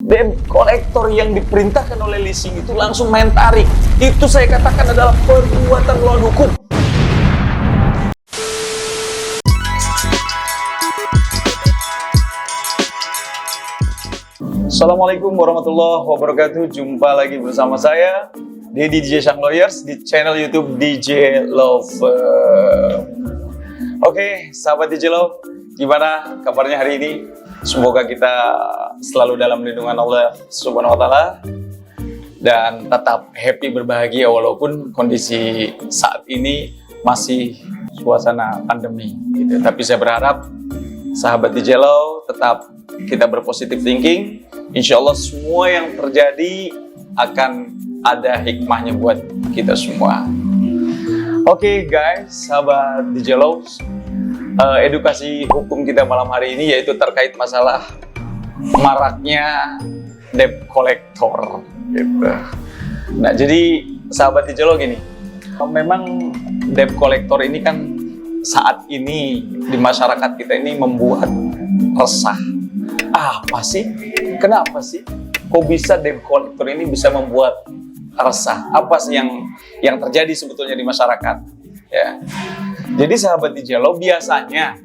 Debt collector yang diperintahkan oleh leasing itu langsung main tarik. Itu saya katakan adalah perbuatan melawan hukum. Assalamualaikum warahmatullahi wabarakatuh. Jumpa lagi bersama saya di DJ Shang Lawyers di channel YouTube DJ Lover. Oke, sahabat DJ Love, gimana kabarnya hari ini? Semoga kita selalu dalam lindungan Allah Subhanahu wa Ta'ala dan tetap happy berbahagia walaupun kondisi saat ini masih suasana pandemi gitu. Tapi saya berharap sahabat DJ Love tetap kita berpositif thinking. Insya Allah semua yang terjadi akan ada hikmahnya buat kita semua. Oke guys, sahabat DJ Love, edukasi hukum kita malam hari ini yaitu terkait masalah maraknya debt collector gitu. Nah jadi sahabat DJ Love gini, memang debt collector ini kan saat ini di masyarakat kita ini membuat resah. Apa sih? Kenapa sih? Kok bisa debt collector ini bisa membuat resah? Apa sih yang terjadi sebetulnya di masyarakat? Ya. Jadi sahabat DJ Love, biasanya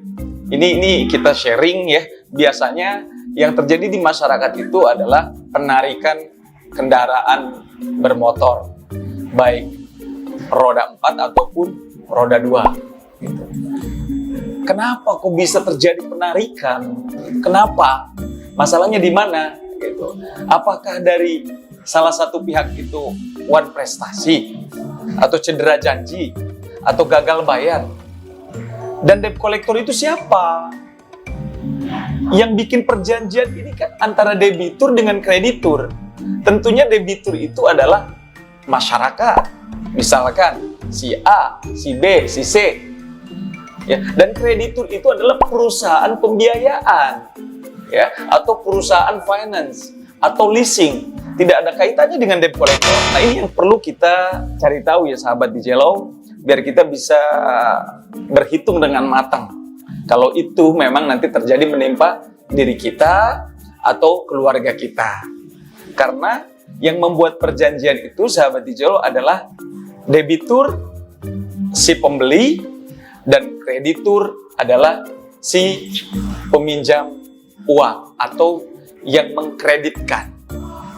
ini kita sharing ya. Biasanya yang terjadi di masyarakat itu adalah penarikan kendaraan bermotor, baik roda 4 ataupun roda 2 gitu. Kenapa kok bisa terjadi penarikan? Kenapa? Masalahnya di mana? Gitu. Apakah dari salah satu pihak itu wan prestasi atau cedera janji atau gagal bayar? Dan debt collector itu siapa? Yang bikin perjanjian ini kan antara debitur dengan kreditur. Tentunya debitur itu adalah masyarakat. Misalkan si A, si B, si C. Ya, dan kreditur itu adalah perusahaan pembiayaan, ya, atau perusahaan finance atau leasing. Tidak ada kaitannya dengan debt collector. Nah ini yang perlu kita cari tahu ya sahabat DJ Love, biar kita bisa berhitung dengan matang. Kalau itu memang nanti terjadi menimpa diri kita atau keluarga kita. Karena yang membuat perjanjian itu sahabat DJ Love adalah debitur, si pembeli, dan kreditur adalah si peminjam uang atau yang mengkreditkan,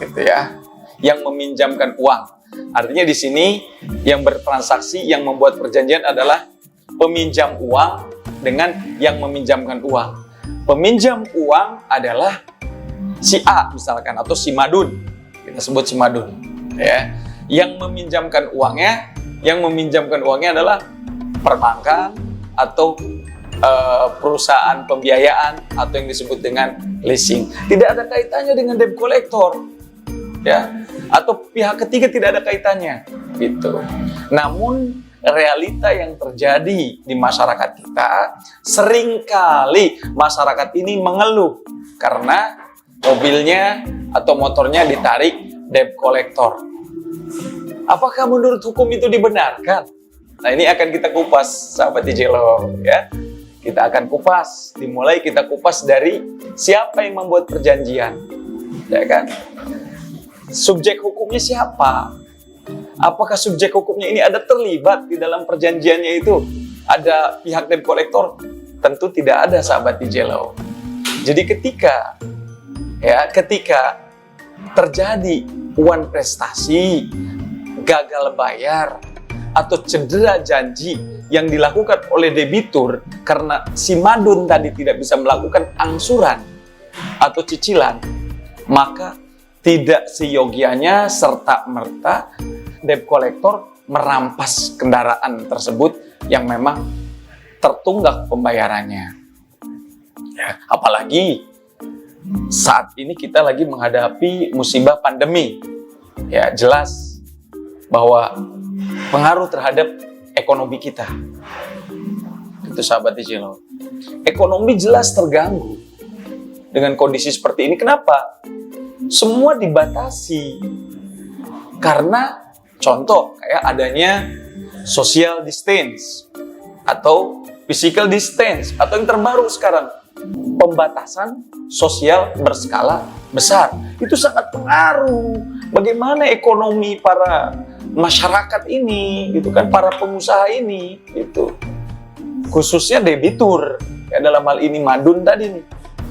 gitu ya, yang meminjamkan uang. Artinya di sini yang bertransaksi, yang membuat perjanjian adalah peminjam uang dengan yang meminjamkan uang. Peminjam uang adalah si A misalkan atau si Madun, kita sebut si Madun, ya. Yang meminjamkan uangnya adalah perbankan atau perusahaan pembiayaan atau yang disebut dengan leasing. Tidak ada kaitannya dengan debt collector, ya, atau pihak ketiga tidak ada kaitannya, gitu. Namun realita yang terjadi di masyarakat kita, seringkali masyarakat ini mengeluh karena mobilnya atau motornya ditarik debt collector. Apakah menurut hukum itu dibenarkan? Nah ini akan kita kupas sahabat DJ Love ya. Kita akan kupas, dimulai kita kupas dari siapa yang membuat perjanjian, ya kan? Subjek hukumnya siapa? Apakah subjek hukumnya ini ada terlibat di dalam perjanjiannya itu? Ada pihak debt collector? Tentu tidak ada sahabat DJ Love. Jadi ketika terjadi wan prestasi, gagal bayar, atau cedera janji yang dilakukan oleh debitur karena si Madun tadi tidak bisa melakukan angsuran atau cicilan, maka tidak seyogianya serta-merta debt collector merampas kendaraan tersebut yang memang tertunggak pembayarannya. Ya, apalagi saat ini kita lagi menghadapi musibah pandemi. Ya, jelas bahwa pengaruh terhadap ekonomi kita. Itu sahabat DJ Love. Ekonomi jelas terganggu dengan kondisi seperti ini. Kenapa? Semua dibatasi. Karena contoh kayak adanya social distance atau physical distance atau yang terbaru sekarang pembatasan sosial berskala besar. Itu sangat pengaruh bagaimana ekonomi para masyarakat ini, gitu kan, para pengusaha ini, gitu. Khususnya debitur, ya dalam hal ini Madun tadi nih.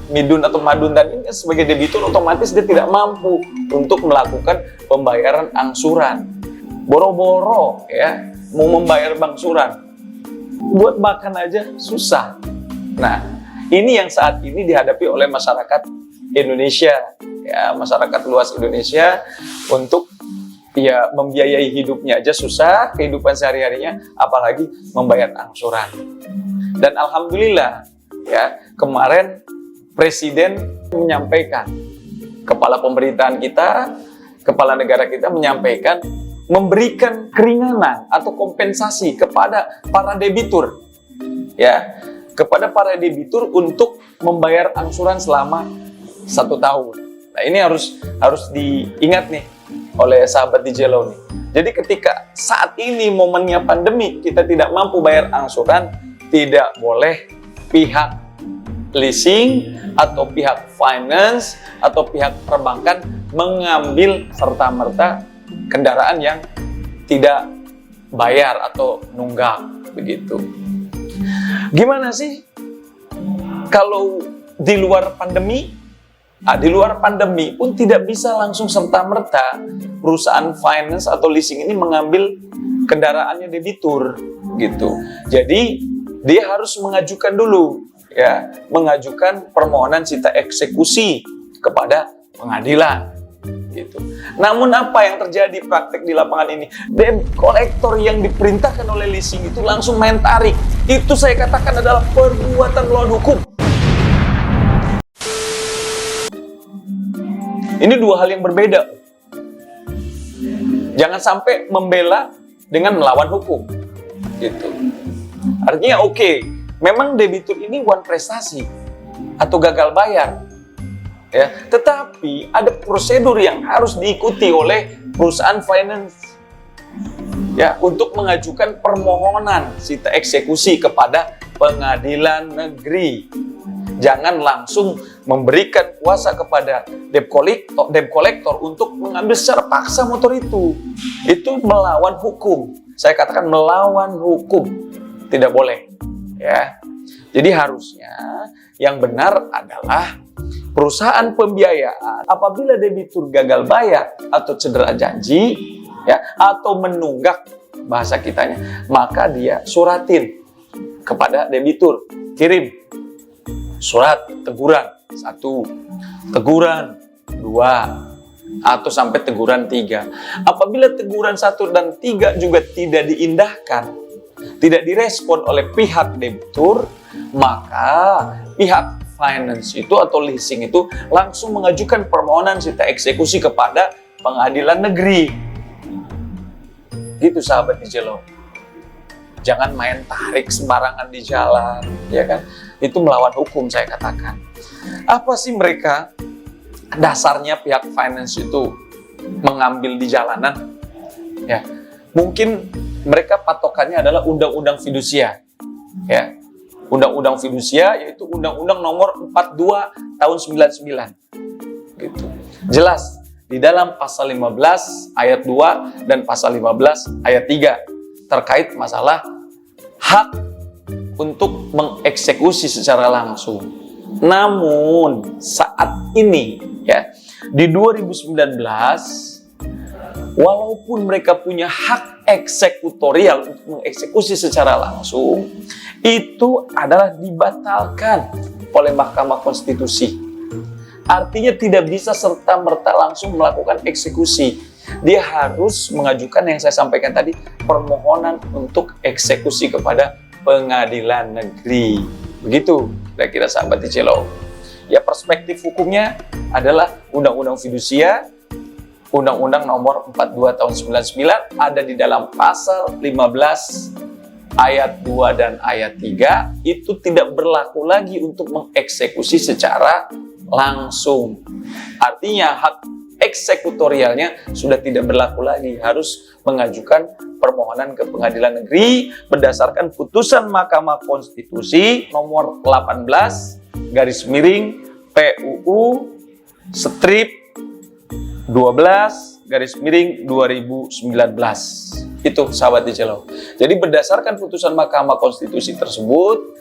Midun atau Madun tadi ini sebagai debitur otomatis dia tidak mampu untuk melakukan pembayaran angsuran. Boro-boro ya mau membayar angsuran, buat makan aja susah. Nah, ini yang saat ini dihadapi oleh masyarakat Indonesia, ya masyarakat luas Indonesia, untuk ya membiayai hidupnya aja susah, kehidupan sehari-harinya, apalagi membayar angsuran. Dan alhamdulillah ya kemarin Presiden menyampaikan, kepala pemerintahan kita, kepala negara kita menyampaikan memberikan keringanan atau kompensasi kepada para debitur, ya, kepada para debitur untuk membayar angsuran selama 1 tahun. Nah, ini harus diingat nih oleh sahabat DJ Law nih. Jadi ketika saat ini momennya pandemi, kita tidak mampu bayar angsuran, tidak boleh pihak leasing atau pihak finance atau pihak perbankan mengambil serta-merta kendaraan yang tidak bayar atau nunggak, begitu. Gimana sih kalau di luar pandemi? Di luar pandemi pun tidak bisa langsung serta-merta perusahaan finance atau leasing ini mengambil kendaraannya debitur, gitu. Jadi dia harus mengajukan dulu, ya, mengajukan permohonan sita eksekusi kepada pengadilan, gitu. Namun apa yang terjadi praktek di lapangan ini? Debt collector yang diperintahkan oleh leasing itu langsung main tarik. Itu saya katakan adalah perbuatan melawan hukum. Ini dua hal yang berbeda. Jangan sampai membela dengan melawan hukum, gitu. Artinya oke, memang debitur ini bukan prestasi atau gagal bayar, ya. Tetapi ada prosedur yang harus diikuti oleh perusahaan finance, ya, untuk mengajukan permohonan sita eksekusi kepada pengadilan negeri. Jangan langsung memberikan kuasa kepada debt collector untuk mengambil secara paksa motor itu. Itu melawan hukum. Saya katakan melawan hukum. Tidak boleh, ya. Jadi harusnya yang benar adalah perusahaan pembiayaan apabila debitur gagal bayar atau cedera janji, ya, atau menunggak bahasa kitanya, maka dia suratin kepada debitur, kirim surat teguran 1, teguran 2, atau sampai teguran 3. Apabila teguran 1 dan 3 juga tidak diindahkan, tidak direspon oleh pihak debitur, maka pihak finance itu atau leasing itu langsung mengajukan permohonan sita eksekusi kepada pengadilan negeri. Gitu sahabat DJ Law. Jangan main tarik sembarangan di jalan, ya kan? Itu melawan hukum, saya katakan. Apa sih mereka dasarnya pihak finance itu mengambil di jalanan? Ya, mungkin mereka patokannya adalah undang-undang fidusia, ya. Undang-undang fidusia yaitu Undang-Undang Nomor 42 Tahun 99. Gitu. Jelas di dalam pasal 15 ayat 2 dan pasal 15 ayat 3 terkait masalah hak untuk mengeksekusi secara langsung. Namun saat ini, ya, di 2019, walaupun mereka punya hak eksekutorial untuk mengeksekusi secara langsung, itu adalah dibatalkan oleh Mahkamah Konstitusi. Artinya tidak bisa serta-merta langsung melakukan eksekusi. Dia harus mengajukan yang saya sampaikan tadi, permohonan untuk eksekusi kepada pengadilan negeri. Begitu kira-kira sahabat DJ Law. Ya, perspektif hukumnya adalah Undang-Undang Fidusia, Undang-Undang Nomor 42 Tahun 99 ada di dalam pasal 15 ayat 2 dan ayat 3 itu tidak berlaku lagi untuk mengeksekusi secara langsung. Artinya hak eksekutorialnya sudah tidak berlaku lagi, harus mengajukan permohonan ke pengadilan negeri berdasarkan putusan Mahkamah Konstitusi nomor 18 garis miring PUU strip 12 garis miring 2019. Itu sahabat DJLove. Jadi berdasarkan putusan Mahkamah Konstitusi tersebut,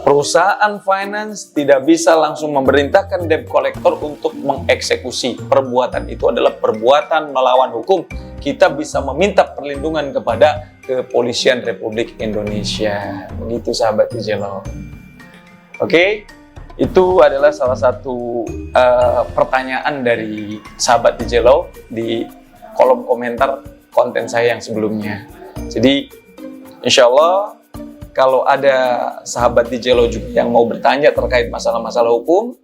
perusahaan finance tidak bisa langsung memerintahkan debt collector untuk mengeksekusi. Perbuatan itu adalah perbuatan melawan hukum. Kita bisa meminta perlindungan kepada Kepolisian Republik Indonesia. Begitu sahabat DJLove. Oke, itu adalah salah satu pertanyaan dari sahabat DJLove di kolom komentar konten saya yang sebelumnya. Jadi, insya Allah kalau ada sahabat DJLove juga yang mau bertanya terkait masalah-masalah hukum,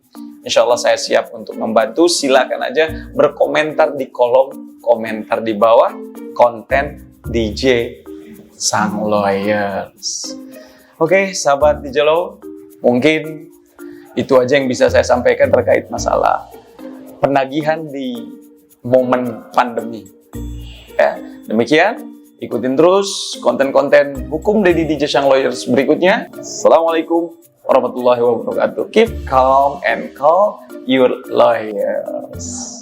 insya Allah saya siap untuk membantu. Silakan aja berkomentar di kolom komentar di bawah konten DJ Sang Lawyers. Oke, sahabat DJLove, mungkin itu aja yang bisa saya sampaikan terkait masalah penagihan di momen pandemi. Ya, demikian. Ikutin terus konten-konten hukum dari DJ Sang Lawyers berikutnya. Assalamualaikum warahmatullahi wabarakatuh. Keep calm and call your lawyers.